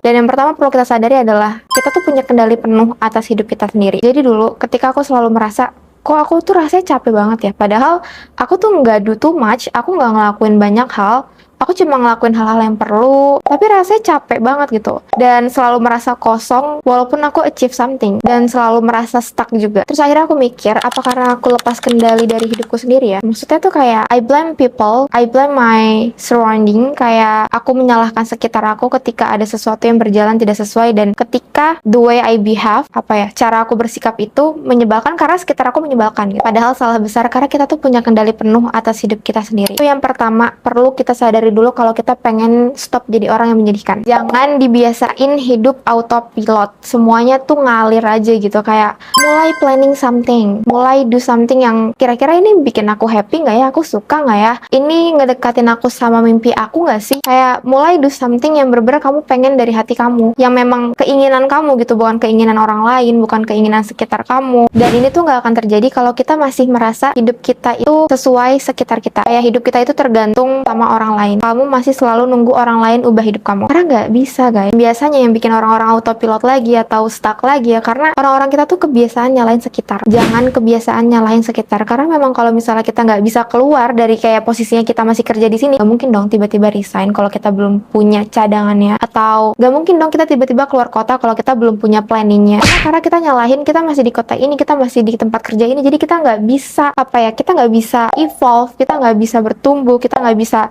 Dan yang pertama perlu kita sadari adalah kita tuh punya kendali penuh atas hidup kita sendiri. Jadi dulu ketika aku selalu merasa, kok aku tuh rasanya capek banget ya. Padahal aku tuh nggak do too much, aku nggak ngelakuin banyak hal. Aku cuma ngelakuin hal-hal yang perlu, tapi rasanya capek banget gitu. Dan selalu merasa kosong walaupun aku achieve something. Dan selalu merasa stuck juga. Terus akhirnya aku mikir, apa karena aku lepas kendali dari hidupku sendiri ya? Maksudnya tuh kayak, I blame people, I blame my surrounding. Kayak aku menyalahkan sekitar aku ketika ada sesuatu yang berjalan tidak sesuai. Dan ketika the way I behave, cara aku bersikap itu menyebalkan karena sekitar aku menyebalkan gitu. Padahal salah besar karena kita tuh punya kendali penuh atas hidup kita sendiri. Itu yang pertama, perlu kita sadari dulu kalau kita pengen stop jadi orang yang menyedihkan. Jangan dibiasain hidup autopilot. Semuanya tuh ngalir aja gitu. Kayak mulai planning something, mulai do something yang kira-kira ini bikin aku happy nggak ya? Aku suka nggak ya? Ini ngedekatin aku sama mimpi aku nggak sih? Kayak mulai do something yang bener-bener kamu pengen dari hati kamu. Yang memang keinginan kamu gitu, bukan keinginan orang lain, bukan keinginan sekitar kamu. Dan ini tuh nggak akan terjadi kalau kita masih merasa hidup kita itu sesuai sekitar kita. Kayak hidup kita itu tergantung sama orang lain. Kamu masih selalu nunggu orang lain ubah hidup kamu. Karena nggak bisa, guys. Biasanya yang bikin orang-orang autopilot lagi atau stuck lagi ya karena orang-orang kita tuh kebiasaan nyalain sekitar. Jangan kebiasaan nyalain sekitar. Karena memang kalau misalnya kita nggak bisa keluar dari kayak posisinya kita masih kerja di sini, nggak mungkin dong tiba-tiba resign kalau kita belum punya cadangannya. Atau nggak mungkin dong kita tiba-tiba keluar kota kalau kita belum punya planningnya. Karena kita nyalahin kita masih di kota ini, kita masih di tempat kerja ini, jadi kita nggak bisa kita nggak bisa evolve, kita nggak bisa bertumbuh, kita nggak bisa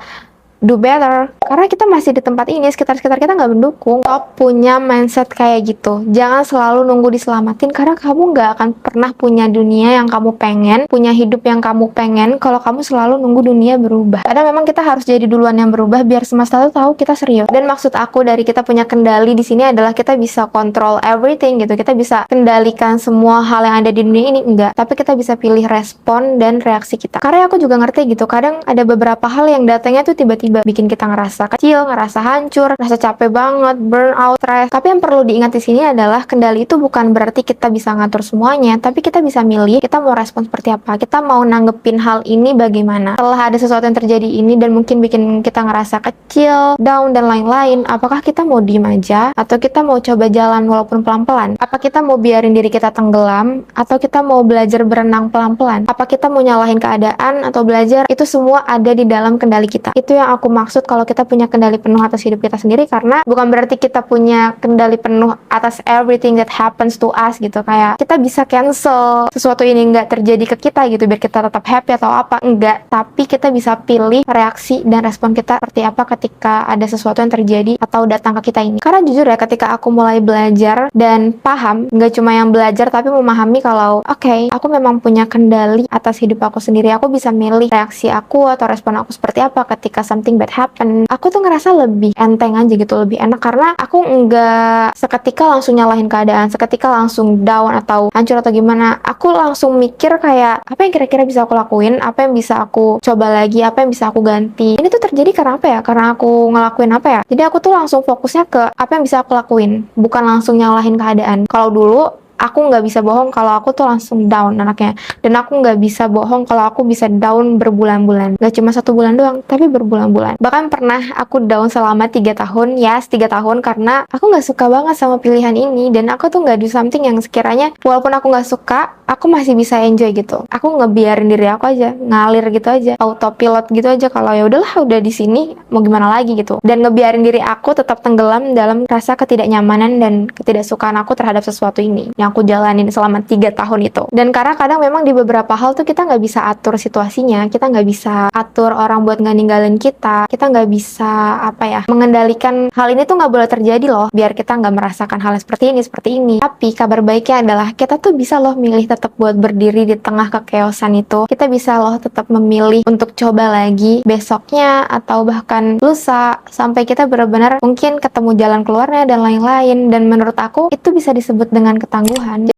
do better karena kita masih di tempat ini, sekitar-sekitar kita nggak mendukung. Stop punya mindset kayak gitu. Jangan selalu nunggu diselamatin karena kamu nggak akan pernah punya dunia yang kamu pengen, punya hidup yang kamu pengen kalau kamu selalu nunggu dunia berubah. Karena memang kita harus jadi duluan yang berubah biar semesta tuh tahu kita serius. Dan maksud aku dari kita punya kendali di sini adalah kita bisa control everything gitu. Kita bisa kendalikan semua hal yang ada di dunia ini, enggak, tapi kita bisa pilih respon dan reaksi kita. Karena aku juga ngerti gitu, kadang ada beberapa hal yang datangnya tuh tiba-tiba bikin kita ngerasa kecil, ngerasa hancur, ngerasa capek banget, burn out, stress. Tapi yang perlu diingat di sini adalah kendali itu bukan berarti kita bisa ngatur semuanya, tapi kita bisa milih kita mau respon seperti apa, kita mau nanggepin hal ini bagaimana. Setelah ada sesuatu yang terjadi ini dan mungkin bikin kita ngerasa kecil, down dan lain-lain, apakah kita mau diem aja atau kita mau coba jalan walaupun pelan-pelan? Apa kita mau biarin diri kita tenggelam atau kita mau belajar berenang pelan-pelan? Apa kita mau nyalahin keadaan atau belajar? Itu semua ada di dalam kendali kita. Itu yang aku maksud kalau kita punya kendali penuh atas hidup kita sendiri, karena bukan berarti kita punya kendali penuh atas everything that happens to us gitu. Kayak kita bisa cancel sesuatu ini nggak terjadi ke kita gitu biar kita tetap happy atau apa, enggak, tapi kita bisa pilih reaksi dan respon kita seperti apa ketika ada sesuatu yang terjadi atau datang ke kita ini. Karena jujur ya, ketika aku mulai belajar dan paham, nggak cuma yang belajar tapi memahami kalau oke, aku memang punya kendali atas hidup aku sendiri, aku bisa milih reaksi aku atau respon aku seperti apa ketika something bad happen. Aku tuh ngerasa lebih enteng aja gitu, lebih enak karena aku nggak seketika langsung nyalahin keadaan, seketika langsung down atau hancur atau gimana. Aku langsung mikir kayak apa yang kira-kira bisa aku lakuin, apa yang bisa aku coba lagi, apa yang bisa aku ganti. Ini tuh terjadi karena apa ya? Karena aku ngelakuin apa ya? Jadi aku tuh langsung fokusnya ke apa yang bisa aku lakuin, bukan langsung nyalahin keadaan. Kalau dulu aku nggak bisa bohong kalau aku tuh langsung down anaknya, dan aku nggak bisa bohong kalau aku bisa down berbulan-bulan, nggak cuma 1 bulan doang tapi berbulan-bulan. Bahkan pernah aku down selama 3 tahun, 3 tahun, karena aku nggak suka banget sama pilihan ini dan aku tuh nggak do something yang sekiranya walaupun aku nggak suka aku masih bisa enjoy gitu. Aku ngebiarin diri aku aja ngalir gitu aja, autopilot gitu aja, kalau ya udahlah udah di sini mau gimana lagi gitu, dan ngebiarin diri aku tetap tenggelam dalam rasa ketidaknyamanan dan ketidaksukaan aku terhadap sesuatu ini yang aku jalanin selama 3 tahun itu. Dan karena kadang memang di beberapa hal tuh kita nggak bisa atur situasinya, kita nggak bisa atur orang buat nggak ninggalin kita nggak bisa mengendalikan hal ini tuh nggak boleh terjadi loh, biar kita nggak merasakan hal seperti ini. Tapi kabar baiknya adalah kita tuh bisa loh milih tetap buat berdiri di tengah kekeosan itu. Kita bisa loh tetap memilih untuk coba lagi besoknya atau bahkan lusa sampai kita benar-benar mungkin ketemu jalan keluarnya dan lain-lain. Dan menurut aku itu bisa disebut dengan ketangguhan.